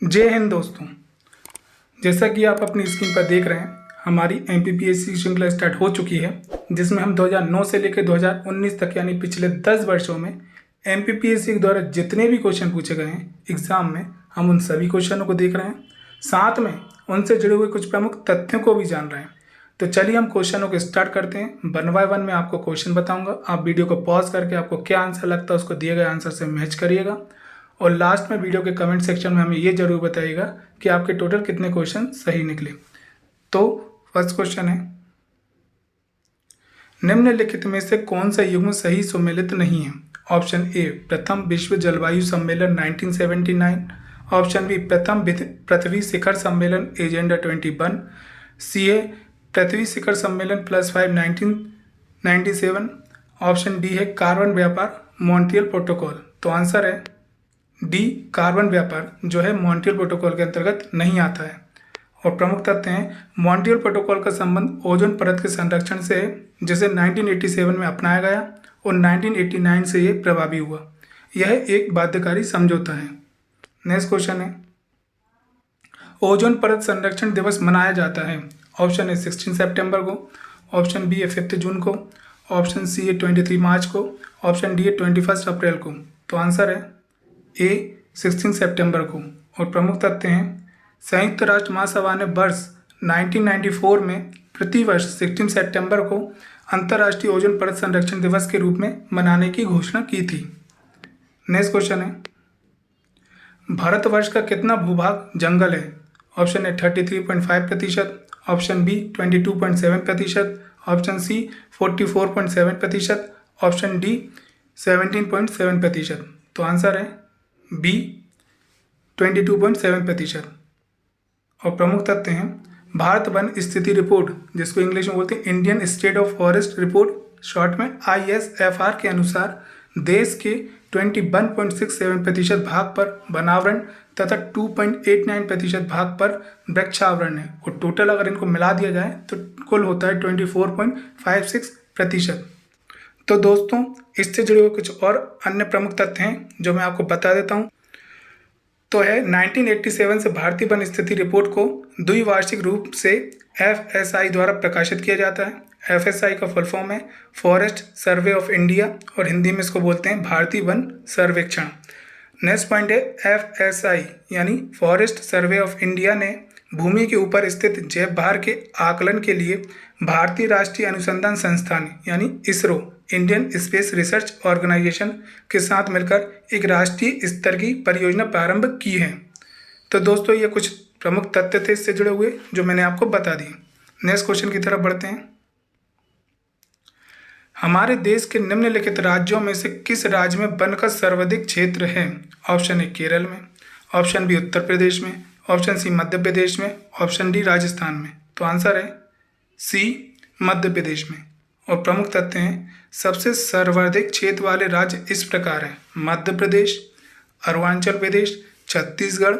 जय हिंद दोस्तों। जैसा कि आप अपनी स्क्रीन पर देख रहे हैं, हमारी एमपीपीएससी श्रृंखला स्टार्ट हो चुकी है, जिसमें हम 2009 से लेकर 2019 तक यानी पिछले 10 वर्षों में एमपीपीएससी के द्वारा जितने भी क्वेश्चन पूछे गए हैं एग्जाम में, हम उन सभी क्वेश्चनों को देख रहे हैं। साथ में उनसे जुड़े हुए कुछ प्रमुख तथ्यों को भी जान रहे हैं। तो चलिए हम क्वेश्चनों को स्टार्ट करते हैं। 1 बाय 1 मैं आपको क्वेश्चन बताऊंगा। आप वीडियो को पॉज करके आपको क्या आंसर लगता है उसको दिए गए आंसर से मैच करिएगा, और लास्ट में वीडियो के कमेंट सेक्शन में हमें ये जरूर बताइएगा कि आपके टोटल कितने क्वेश्चन सही निकले। तो फर्स्ट क्वेश्चन है, निम्नलिखित में से कौन सा युग्म सही सुमेलित नहीं है? ऑप्शन ए प्रथम विश्व जलवायु सम्मेलन 1979, ऑप्शन बी प्रथम पृथ्वी शिखर सम्मेलन एजेंडा 21, सी है पृथ्वी शिखर सम्मेलन +5 1997, ऑप्शन डी है कार्बन व्यापार मॉन्ट्रियल प्रोटोकॉल। तो आंसर है डी, कार्बन व्यापार जो है मॉन्ट्रियल प्रोटोकॉल के अंतर्गत नहीं आता है। और प्रमुख तथ्य हैं, मॉन्ट्रियल प्रोटोकॉल का संबंध ओजोन परत के संरक्षण से है, जिसे 1987 में अपनाया गया और 1989 से ये प्रभावी हुआ। यह एक बाध्यकारी समझौता है। नेक्स्ट क्वेश्चन है, ओजोन परत संरक्षण दिवस मनाया जाता है। ऑप्शन ए 16 सितंबर को, ऑप्शन बी है 5 जून को, ऑप्शन सी है 23 मार्च को, ऑप्शन डी है 21 अप्रैल को। तो आंसर है ए 16 सितंबर को। और प्रमुख तथ्य हैं, संयुक्त राष्ट्र महासभा ने वर्ष 1994 में प्रतिवर्ष 16 सितंबर को अंतर्राष्ट्रीय ओजोन परत संरक्षण दिवस के रूप में मनाने की घोषणा की थी। नेक्स्ट क्वेश्चन है, भारतवर्ष का कितना भूभाग जंगल है? Option A 33.5%, option B 22.7%, option C 44.7%, option D 17.7%। तो आंसर है बी 22.7%। और प्रमुख तथ्य हैं, भारत वन स्थिति रिपोर्ट, जिसको इंग्लिश में बोलते हैं Indian state of forest report short में ISFR के अनुसार देश के 21.67% भाग पर वनावरण तथा 2.89% भाग पर वृक्षावरण है। और टोटल अगर इनको मिला दिया जाए तो कुल होता है 24.56%। तो दोस्तों, इससे जुड़े हुए कुछ और अन्य प्रमुख तथ्य हैं जो मैं आपको बता देता हूं। तो है 1987 से भारतीय वन स्थिति रिपोर्ट को द्विवार्षिक रूप से FSI द्वारा प्रकाशित किया जाता है। FSI का फुल फॉर्म है फॉरेस्ट सर्वे ऑफ इंडिया, और हिंदी में इसको बोलते हैं भारतीय वन सर्वेक्षण। नेक्स्ट पॉइंट है, FSI यानी फॉरेस्ट सर्वे ऑफ इंडिया ने भूमि के ऊपर स्थित जैव भार के आकलन के लिए भारतीय राष्ट्रीय अनुसंधान संस्थान यानी ISRO Indian space research organisation के साथ मिलकर एक राष्ट्रीय स्तर की परियोजना प्रारंभ की है। तो दोस्तों, ये कुछ प्रमुख तथ्य थे इससे जुड़े हुए जो मैंने आपको बता दिए। नेक्स्ट क्वेश्चन की तरफ बढ़ते हैं, हमारे देश के निम्नलिखित राज्यों में से किस राज्य में वन का सर्वाधिक क्षेत्र है? ऑप्शन ए केरल में, ऑप्शन बी उत्तर प्रदेश में, ऑप्शन सी मध्य प्रदेश में, ऑप्शन डी राजस्थान में। तो आंसर है सी मध्य प्रदेश में। और प्रमुख तथ्य हैं, सबसे सर्वाधिक क्षेत्र वाले राज्य इस प्रकार हैं, मध्य प्रदेश, अरुणाचल प्रदेश, छत्तीसगढ़,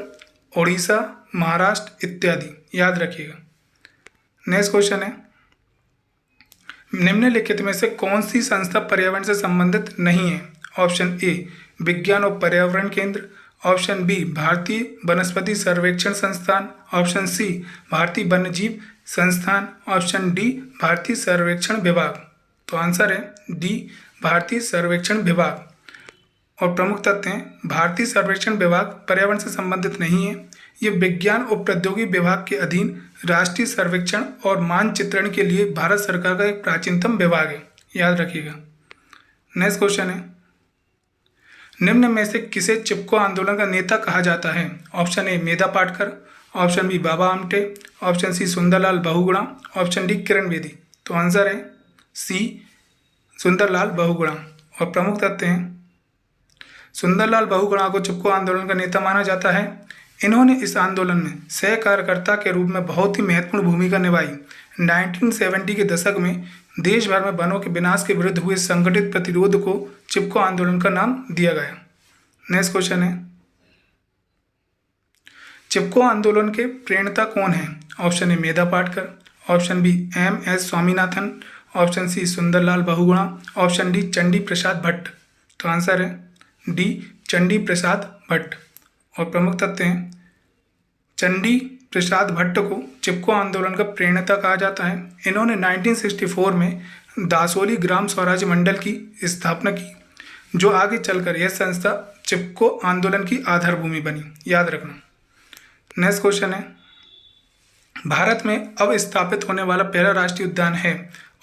उड़ीसा, महाराष्ट्र इत्यादि। याद रखिएगा। नेक्स्ट क्वेश्चन है, निम्नलिखित में से कौन सी संस्था पर्यावरण से संबंधित नहीं है? ऑप्शन ए विज्ञान और पर्यावरण केंद्र, ऑप्शन बी भारतीय वनस्पति सर्वेक्षण संस्थान, ऑप्शन सी भारतीय वन्यजीव संस्थान, ऑप्शन डी भारतीय सर्वेक्षण विभाग। तो आंसर है डी भारतीय सर्वेक्षण विभाग। और प्रमुख तथ्य हैं, भारतीय सर्वेक्षण विभाग पर्यावरण से संबंधित नहीं है। ये विज्ञान और प्रौद्योगिकी विभाग के अधीन राष्ट्रीय सर्वेक्षण और मानचित्रण के लिए भारत सरकार का एक प्राचीनतम विभाग है। याद रखिएगा। नेक्स्ट क्वेश्चन है, निम्न में से किसे चिपको आंदोलन का नेता कहा जाता है? Option A Medha Patkar, option B Baba Amte, option C Sundarlal Bahuguna, option D Kiran Bedi. तो आंसर है सी सुंदरलाल बहुगुणा। और प्रमुख तथ्य हैं, सुंदरलाल बहुगुणा को चिपको आंदोलन का नेता माना जाता है। इन्होंने इस आंदोलन में सह कार्यकर्ता के रूप में बहुत ही महत्वपूर्ण भूमिका निभाई। 1970 के दशक में देश भर में वनों के विनाश के विरुद्ध हुए संगठित प्रतिरोध को चिपको आंदोलन का नाम दिया गया। नेक्स्ट क्वेश्चन है, चिपको आंदोलन के प्रणेता कौन है? Option A Medha Patkar, option B MS Swaminathan, option C Sundarlal Bahuguna, option D Chandi Prasad Bhatt. तो आंसर है डी चंडी प्रसाद भट्ट। और प्रमुख तथ्य हैं, चंडी प्रसाद भट्ट को चिपको आंदोलन का प्रणेता कहा जाता है। इन्होंने 1964 में दासोली ग्राम स्वराज मंडल की स्थापना की, जो आगे चलकर यह संस्था चिपको आंदोलन की आधारभूमि बनी, याद रखना। नेक्स्ट क्वेश्चन है, भारत में अब स्थापित होने वाला पहला राष्ट्रीय उद्यान है।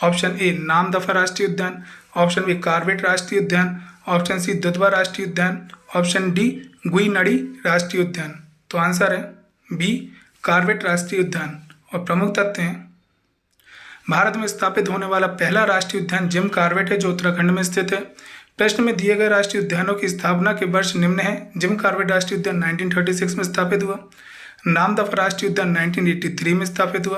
ऑप्शन ए नामदफा राष्ट्रीय उद्यान, ऑप्शन बी कॉर्बेट राष्ट्रीय उद्यान, ऑप्शन सी दुधवा राष्ट्रीय उद्यान, ऑप्शन डी गुईनडी राष्ट्रीय उद्यान। तो आंसर है बी कॉर्बेट राष्ट्रीय उद्यान। और प्रमुख तथ्य हैं, भारत में स्थापित होने वाला पहला राष्ट्रीय उद्यान जिम कॉर्बेट है, जो उत्तराखंड में स्थित है। प्रश्न में दिए गए राष्ट्रीय उद्यानों की स्थापना के वर्ष निम्न है। जिम कॉर्बेट राष्ट्रीय उद्यान 1936 में स्थापित हुआ, नामदफा राष्ट्रीय उद्यान 1983 में स्थापित हुआ,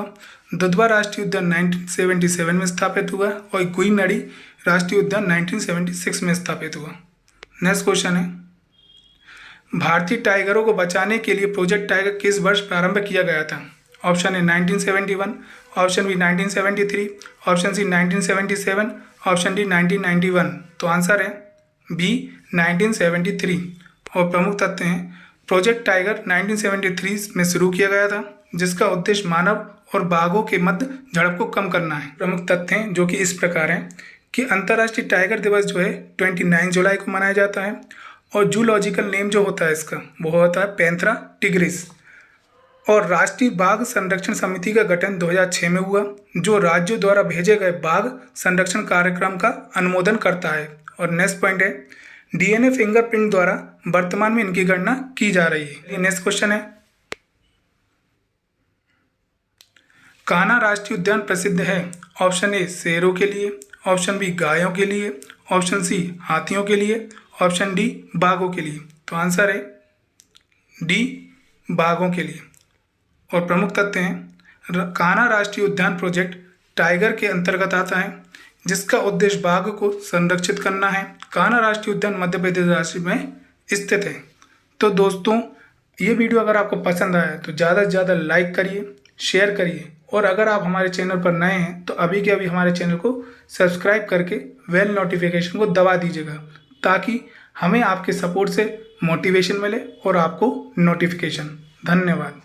दुधवा राष्ट्रीय उद्यान 1977 में स्थापित हुआ और गुईनडी राष्ट्रीय उद्यान 1976 में स्थापित हुआ। नेक्स्ट क्वेश्चन है, भारतीय टाइगरों को बचाने के लिए प्रोजेक्ट टाइगर किस वर्ष प्रारंभ किया गया था। Option A 1971, option B 1973, option C 1977, option D 1991। तो आंसर है बी 1973। और प्रमुख तथ्य हैं, प्रोजेक्ट टाइगर 1973 में शुरू किया गया था, जिसका उद्देश्य मानव और बाघों के मध्य झड़प को कम करना है। प्रमुख तथ्य हैं जो कि इस प्रकार हैं कि अंतर्राष्ट्रीय टाइगर दिवस जो है 29 जुलाई को मनाया जाता है और जूलॉजिकल नेम जो होता है इसका वो होता है पैंथेरा टिग्रिस। और राष्ट्रीय बाघ संरक्षण समिति का गठन 2006 में हुआ, जो राज्यों द्वारा भेजे गए बाघ संरक्षण कार्यक्रम का अनुमोदन करता है। और नेक्स्ट पॉइंट है, डीएनए फिंगरप्रिंट द्वारा वर्तमान में इनकी गणना की जा रही है। नेक्स्ट क्वेश्चन है, कान्हा राष्ट्रीय उद्यान प्रसिद्ध है। ऑप्शन ए शेरों के लिए, ऑप्शन बी गायों के लिए, ऑप्शन सी हाथियों के लिए, ऑप्शन डी बाघों के लिए। तो आंसर है डी बाघों के लिए। और प्रमुख तथ्य हैं, कान्हा राष्ट्रीय उद्यान प्रोजेक्ट टाइगर के अंतर्गत आता है, जिसका उद्देश्य बाघ को संरक्षित करना है। कान्हा राष्ट्रीय उद्यान मध्य प्रदेश राज्य में स्थित है। तो दोस्तों, ये वीडियो अगर आपको पसंद आया तो ज़्यादा से ज़्यादा लाइक करिए, शेयर करिए, और अगर आप हमारे चैनल पर नए हैं तो अभी के अभी हमारे चैनल को सब्सक्राइब करके बेल नोटिफिकेशन को दबा दीजिएगा, ताकि हमें आपके सपोर्ट से मोटिवेशन मिले और आपको नोटिफिकेशन। धन्यवाद।